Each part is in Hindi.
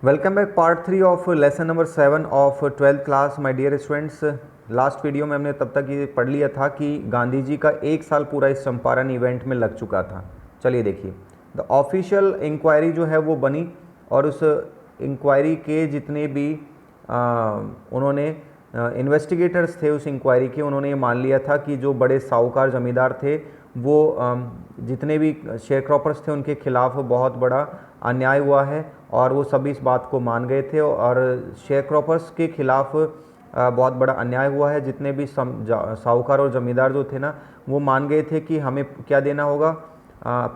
Welcome back part 3 of lesson number 7 of 12th class my dear students. Last video में हमने तब तक ये पढ़ लिया था कि गांधी जी का एक साल पूरा इस चंपारण इवेंट में लग चुका था। चलिए देखिए, द ऑफिशियल इंक्वायरी जो है वो बनी और उस इंक्वायरी के जितने भी उन्होंने इन्वेस्टिगेटर्स थे उस इंक्वायरी के, उन्होंने ये मान लिया था कि जो बड़े साहूकार ज़मींदार थे वो जितने भी शेयर क्रॉपर्स थे उनके खिलाफ बहुत बड़ा अन्याय हुआ है और वो सभी इस बात को मान गए थे और शेयर क्रॉपर्स के खिलाफ बहुत बड़ा अन्याय हुआ है। जितने भी साहूकार और ज़मींदार जो थे ना, वो मान गए थे कि हमें क्या देना होगा,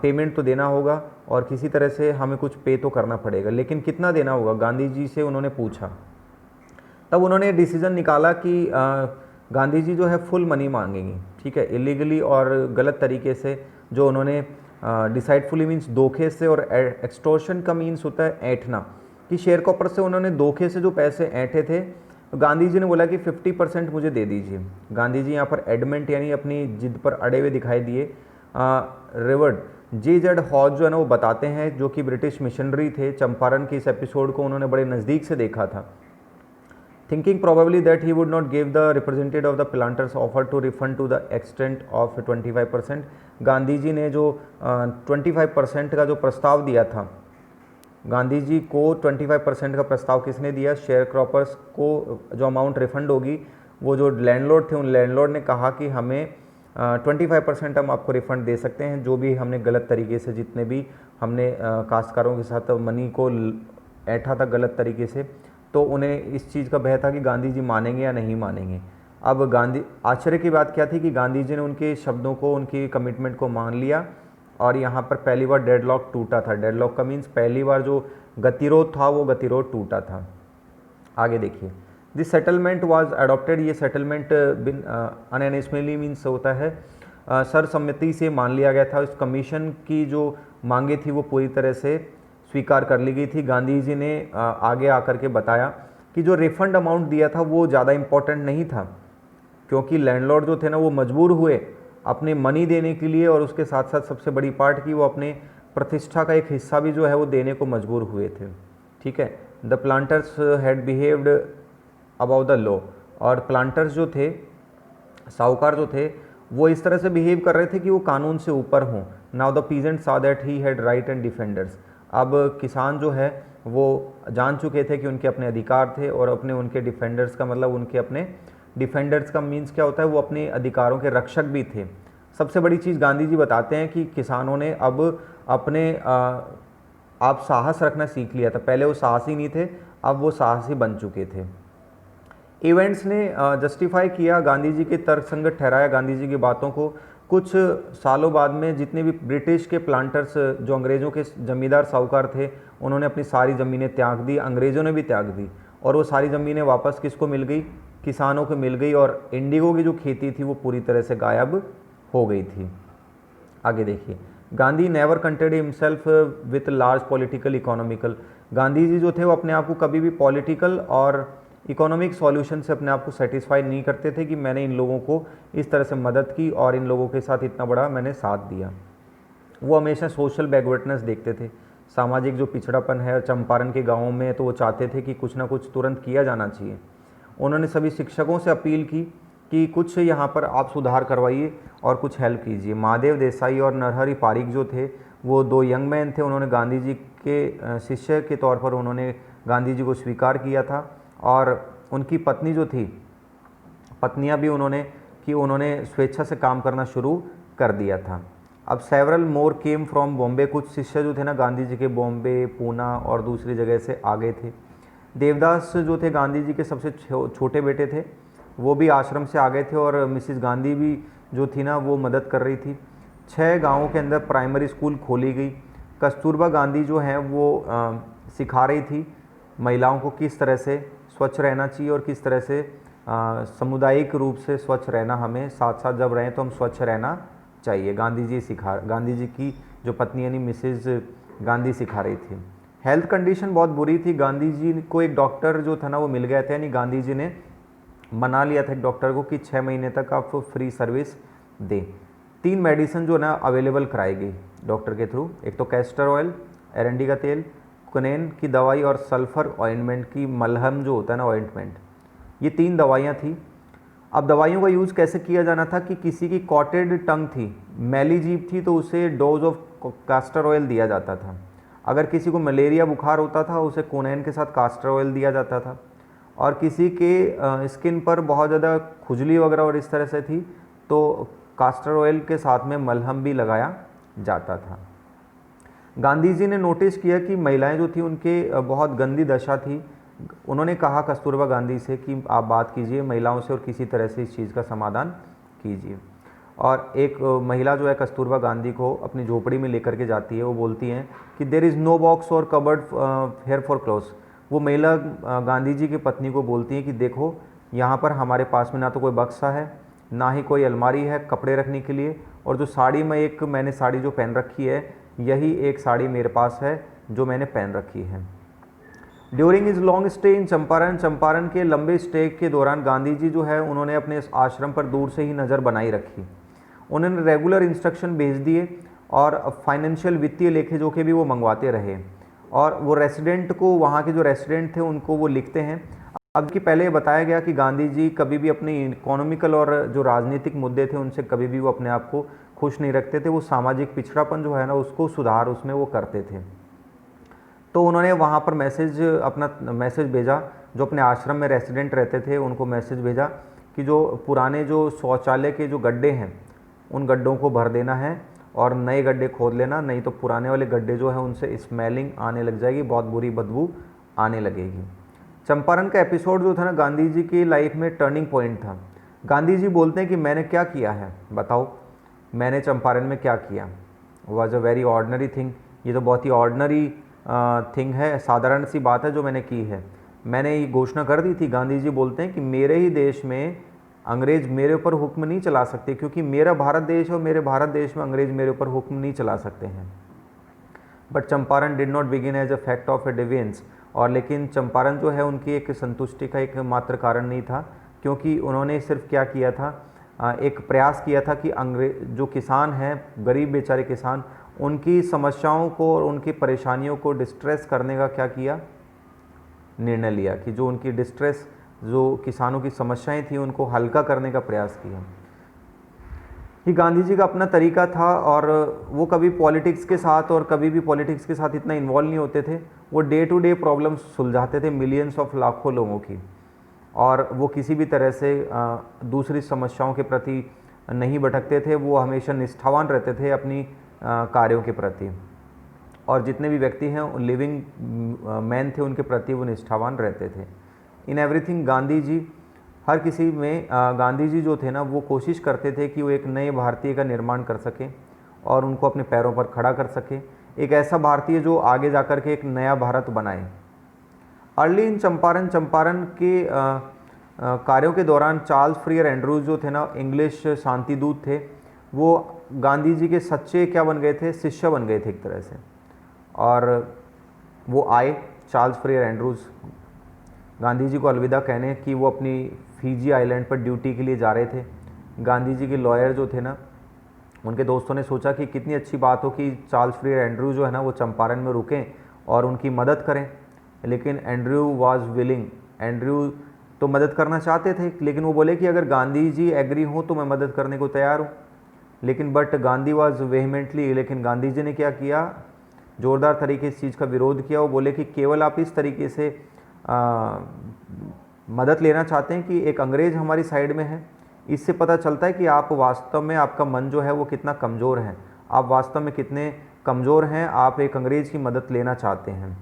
पेमेंट तो देना होगा और किसी तरह से हमें कुछ पे तो करना पड़ेगा, लेकिन कितना देना होगा गांधी जी से उन्होंने पूछा। तब उन्होंने डिसीज़न निकाला कि गांधी जी जो है फुल मनी मांगेंगे, ठीक है, इलीगली और गलत तरीके से जो उन्होंने डिसाइडफुली मीन्स धोखे से, और एक्सटॉर्शन का मीन्स होता है ऐंठना, कि शेयर कॉपर से उन्होंने धोखे से जो पैसे ऐंठे थे। तो गांधी जी ने बोला कि 50% मुझे दे दीजिए। गांधी जी यहाँ पर एडमेंट यानी अपनी जिद पर अड़े हुए दिखाई दिए। रिवर्ड जे.जेड हॉज जो है ना वो बताते हैं, जो कि ब्रिटिश मिशनरी थे, चंपारण के इस एपिसोड को उन्होंने बड़े नज़दीक से देखा था। Thinking probably that he would not give the representative of the planters offer to refund to the extent of 25%। Gandhi ji ने जो 25% का जो प्रस्ताव दिया था, गांधी जी को 25% का प्रस्ताव किसने दिया? शेयर क्रॉपर्स को जो अमाउंट रिफंड होगी वो जो लैंडलॉर्ड थे, उन लैंडलॉर्ड ने कहा कि हमें 25% हम आपको रिफ़ंड दे सकते हैं, जो भी हमने गलत तरीके से, जितने भी हमने काश्तकारों के साथ मनी को ऐंठा था गलत तरीके से। तो उन्हें इस चीज़ का भय था कि गांधी जी मानेंगे या नहीं मानेंगे। अब गांधी, आश्चर्य की बात क्या थी कि गांधी जी ने उनके शब्दों को, उनकी कमिटमेंट को मान लिया और यहाँ पर पहली बार डेडलॉक टूटा था। डेडलॉक का मीन्स पहली बार जो गतिरोध था वो गतिरोध टूटा था। आगे देखिए, दिस सेटलमेंट वाज अडॉप्टेड। ये सेटलमेंट बिन अनएनिस्मली मीन्स होता है सर्वसम्मति से मान लिया गया था। इस कमीशन की जो मांगे थी वो पूरी तरह से स्वीकार कर ली गई थी। गांधी जी ने आगे आकर के बताया कि जो रिफंड अमाउंट दिया था वो ज़्यादा इम्पोर्टेंट नहीं था, क्योंकि लैंडलॉर्ड जो थे ना वो मजबूर हुए अपने मनी देने के लिए, और उसके साथ साथ सबसे बड़ी पार्ट की वो अपने प्रतिष्ठा का एक हिस्सा भी जो है वो देने को मजबूर हुए थे, ठीक है। The planters had behaved about the law. और प्लांटर्स जो थे, साहूकार जो थे, वो इस तरह से बिहेव कर रहे थे कि वो कानून से ऊपर हों। नाउ द पीजेंट सा that he had right and defenders. अब किसान जो है वो जान चुके थे कि उनके अपने अधिकार थे और अपने उनके डिफेंडर्स का मतलब उनके अपने डिफेंडर्स का मीन्स क्या होता है, वो अपने अधिकारों के रक्षक भी थे। सबसे बड़ी चीज़ गांधी जी बताते हैं कि किसानों ने अब अपने आप साहस रखना सीख लिया था। पहले वो साहसी नहीं थे, अब वो साहसी बन चुके थे। इवेंट्स ने जस्टिफाई किया, गांधी जी के तर्कसंगत ठहराया गांधी जी की बातों को। कुछ सालों बाद में जितने भी ब्रिटिश के प्लांटर्स, जो अंग्रेज़ों के जमींदार साहूकार थे, उन्होंने अपनी सारी ज़मीनें त्याग दी, अंग्रेज़ों ने भी त्याग दी, और वो सारी ज़मीनें वापस किसको मिल गई? किसानों को मिल गई, और इंडिगो की जो खेती थी वो पूरी तरह से गायब हो गई थी। आगे देखिए, Gandhi never contented himself with large political economical. Gandhi ji जो थे वो अपने आप को कभी भी पॉलिटिकल और इकोनॉमिक सॉल्यूशन से अपने आप को सेटिस्फाई नहीं करते थे कि मैंने इन लोगों को इस तरह से मदद की और इन लोगों के साथ इतना बड़ा मैंने साथ दिया। वो हमेशा सोशल बैकवर्डनेस देखते थे, सामाजिक जो पिछड़ापन है चंपारण के गाँवों में, तो वो चाहते थे कि कुछ ना कुछ तुरंत किया जाना चाहिए। उन्होंने सभी शिक्षकों से अपील की कि कुछ यहाँ पर आप सुधार करवाइए और कुछ हेल्प कीजिए। महादेव देसाई और नरहरि पारिक जो थे वो दो यंग मैन थे। उन्होंने गांधी जी के शिष्य के तौर पर उन्होंने गांधी जी को स्वीकार किया था, और उनकी पत्नी जो थी, पत्नियां भी उन्होंने स्वेच्छा से काम करना शुरू कर दिया था। अब several more came from Bombay. कुछ शिष्य जो थे ना गांधी जी के बॉम्बे, पूना और दूसरी जगह से आ गए थे। देवदास जो थे गांधी जी के सबसे छोटे बेटे थे, वो भी आश्रम से आ गए थे, और मिसिस गांधी भी जो थी ना वो मदद कर रही थी। 6 गांवों के अंदर प्राइमरी स्कूल खोली गई। कस्तूरबा गांधी जो हैं वो सिखा रही थी महिलाओं को किस तरह से स्वच्छ रहना चाहिए और किस तरह से सामुदायिक रूप से स्वच्छ रहना, हमें साथ साथ जब रहें तो हम स्वच्छ रहना चाहिए। गांधी जी की जो पत्नी यानी मिसेज गांधी सिखा रही थी। हेल्थ कंडीशन बहुत बुरी थी। गांधी जी को एक डॉक्टर जो था ना वो मिल गया था, यानी गांधी जी ने मना लिया था एक डॉक्टर को कि 6 महीने तक आप फ्री सर्विस दें। 3 मेडिसिन जो ना अवेलेबल कराई गई डॉक्टर के थ्रू। एक तो कैस्टर ऑयल, एरंडी का तेल, क्विनेन की दवाई और सल्फ़र ऑइंटमेंट की मलहम जो होता है ना ऑइंटमेंट, ये 3 दवाइयाँ थी। अब दवाइयों का यूज़ कैसे किया जाना था कि किसी की कॉटेड टंग थी, मैली जीभ थी, तो उसे डोज ऑफ कास्टर ऑयल दिया जाता था। अगर किसी को मलेरिया बुखार होता था उसे क्विनेन के साथ कास्टर ऑयल दिया जाता था। और किसी के स्किन पर बहुत ज़्यादा खुजली वगैरह और इस तरह से थी तो कास्टर ऑयल के साथ में मलहम भी लगाया जाता था। गांधी जी ने नोटिस किया कि महिलाएं जो थी उनके बहुत गंदी दशा थी। उन्होंने कहा कस्तूरबा गांधी से कि आप बात कीजिए महिलाओं से और किसी तरह से इस चीज़ का समाधान कीजिए। और एक महिला जो है कस्तूरबा गांधी को अपनी झोपड़ी में लेकर के जाती है। वो बोलती हैं कि देयर इज़ नो बॉक्स और कबर्ड हेयर फॉर क्लोथ्स। वो महिला गांधी जी की पत्नी को बोलती है कि देखो यहाँ पर हमारे पास में ना तो कोई बक्सा है, ना ही कोई अलमारी है कपड़े रखने के लिए, और जो साड़ी मैंने साड़ी जो पहन रखी है यही एक साड़ी मेरे पास है जो मैंने पहन रखी है। During is long stay in Champaran के लंबे स्टे के दौरान गांधी जी जो है उन्होंने अपने आश्रम पर दूर से ही नज़र बनाई रखी। उन्होंने रेगुलर इंस्ट्रक्शन भेज दिए और फाइनेंशियल वित्तीय लेखे जोखे भी वो मंगवाते रहे। और वो रेसिडेंट को, वहाँ के जो रेसिडेंट थे उनको वो लिखते हैं। अब कि पहले बताया गया कि गांधी जी कभी भी अपने इकोनॉमिकल और जो राजनीतिक मुद्दे थे उनसे कभी भी वो अपने आप को खुश नहीं रखते थे। वो सामाजिक पिछड़ापन जो है ना उसको सुधार उसमें वो करते थे। तो उन्होंने वहाँ पर अपना मैसेज भेजा, जो अपने आश्रम में रेसिडेंट रहते थे उनको मैसेज भेजा कि जो पुराने जो शौचालय के जो गड्ढे हैं उन गड्ढों को भर देना है और नए गड्ढे खोद लेना, नहीं तो पुराने वाले गड्ढे जो है उनसे स्मेलिंग आने लग जाएगी, बहुत बुरी बदबू आने लगेगी। चंपारण का एपिसोड जो था ना गांधी जी की लाइफ में टर्निंग पॉइंट था। गांधी जी बोलते हैं कि मैंने क्या किया है, बताओ मैंने चंपारण में क्या किया। Was a very ordinary thing. ये तो बहुत ही ऑर्डनरी थिंग है, साधारण सी बात है जो मैंने की है। मैंने ये घोषणा कर दी थी। गांधी जी बोलते हैं कि मेरे ही देश में अंग्रेज़ मेरे ऊपर हुक्म नहीं चला सकते, क्योंकि मेरा भारत देश है और मेरे भारत देश में अंग्रेज़ मेरे ऊपर हुक्म नहीं चला सकते हैं। But Champaran did not begin as a fact of a defiance. और लेकिन चंपारण जो है उनकी एक संतुष्टि का एक मात्र कारण नहीं था, क्योंकि उन्होंने सिर्फ क्या किया था, एक प्रयास किया था कि जो किसान हैं, गरीब बेचारे किसान, उनकी समस्याओं को और उनकी परेशानियों को डिस्ट्रेस करने का क्या किया, निर्णय लिया कि जो उनकी डिस्ट्रेस, जो किसानों की समस्याएं थी उनको हल्का करने का प्रयास किया। ये गांधी जी का अपना तरीका था और वो कभी पॉलिटिक्स के साथ और कभी भी पॉलिटिक्स के साथ इतना इन्वॉल्व नहीं होते थे। वो डे टू डे प्रॉब्लम्स सुलझाते थे मिलियंस ऑफ लाखों लोगों की, और वो किसी भी तरह से दूसरी समस्याओं के प्रति नहीं भटकते थे। वो हमेशा निष्ठावान रहते थे अपनी कार्यों के प्रति, और जितने भी व्यक्ति हैं लिविंग मैन थे उनके प्रति वो निष्ठावान रहते थे। इन एवरीथिंग गांधी जी, हर किसी में गांधी जी जो थे ना वो कोशिश करते थे कि वो एक नए भारतीय का निर्माण कर सकें और उनको अपने पैरों पर खड़ा कर सके, एक ऐसा भारतीय जो आगे जाकर के एक नया भारत बनाए। अर्ली इन चंपारण के कार्यों के दौरान चार्ल्स फ्रियर एंड्रूज जो थे ना, इंग्लिश शांति दूत थे, वो गांधी जी के सच्चे क्या बन गए थे, शिष्य बन गए थे एक तरह से। और वो आए, चार्ल्स फ्रियर एंड्रूज, गांधी जी को अलविदा कहने कि वो अपनी फीजी आइलैंड पर ड्यूटी के लिए जा रहे थे। गांधी जी के लॉयर जो थे ना, उनके दोस्तों ने सोचा कि कितनी अच्छी बात हो कि चार्ल्स फ्रियर एंड्रू जो है ना वो चंपारण में रुकें और उनकी मदद करें। लेकिन एंड्रयू वाज विलिंग, एंड्रयू तो मदद करना चाहते थे, लेकिन वो बोले कि अगर गांधी जी एग्री हो तो मैं मदद करने को तैयार हूँ। लेकिन बट गांधी वाज वेहमेंटली, लेकिन गांधी जी ने क्या किया, ज़ोरदार तरीके से इस चीज़ का विरोध किया। वो बोले कि केवल आप इस तरीके से मदद लेना चाहते हैं कि एक अंग्रेज़ हमारी साइड में है, इससे पता चलता है कि आप वास्तव में, आपका मन जो है वो कितना कमज़ोर है, आप वास्तव में कितने कमज़ोर हैं, आप एक अंग्रेज़ की मदद लेना चाहते हैं।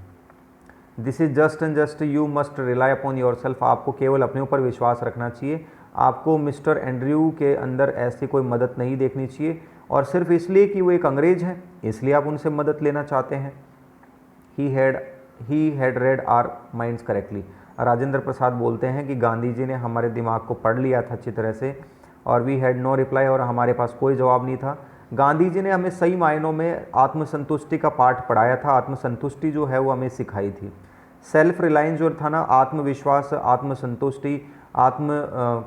This is just and just, you must rely upon your self. आपको केवल अपने ऊपर विश्वास रखना चाहिए, आपको मिस्टर एंड्रयू के अंदर ऐसी कोई मदद नहीं देखनी चाहिए, और सिर्फ इसलिए कि वो एक अंग्रेज़ है इसलिए आप उनसे मदद लेना चाहते हैं। He had read our minds correctly. Rajendra Prasad बोलते हैं कि गांधी जी ने हमारे दिमाग को पढ़ लिया था अच्छी तरह से, और वी हैड नो रिप्लाई, और हमारे पास कोई जवाब नहीं था। गांधी जी ने हमें सही मायनों में आत्मसंतुष्टि का पाठ पढ़ाया था, आत्मसंतुष्टि जो है वो हमें सिखाई थी। सेल्फ रिलायंस जो था ना, आत्मविश्वास, आत्मसंतुष्टि, आत्म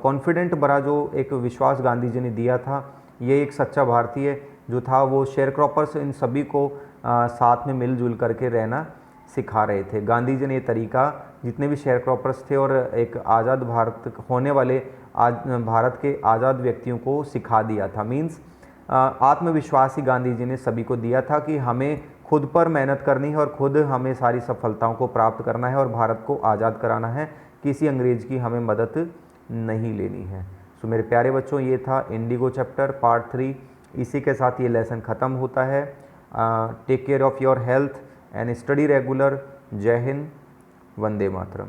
कॉन्फिडेंट भरा जो एक विश्वास गांधी जी ने दिया था, ये एक सच्चा भारतीय जो था वो शेयर क्रॉपर्स इन सभी को साथ में मिलजुल करके रहना सिखा रहे थे। गांधी जी ने ये तरीका जितने भी शेयर क्रॉपर्स थे और एक आज़ाद भारत होने वाले भारत के आज़ाद व्यक्तियों को सिखा दिया था। मीन्स आत्मविश्वास ही गांधी जी ने सभी को दिया था कि हमें खुद पर मेहनत करनी है और खुद हमें सारी सफलताओं को प्राप्त करना है और भारत को आज़ाद कराना है, किसी अंग्रेज़ की हमें मदद नहीं लेनी है। सो मेरे प्यारे बच्चों, ये था इंडिगो चैप्टर पार्ट 3। इसी के साथ ये लेसन ख़त्म होता है। Take care of your health and study regular. जय हिंद, वंदे मातरम।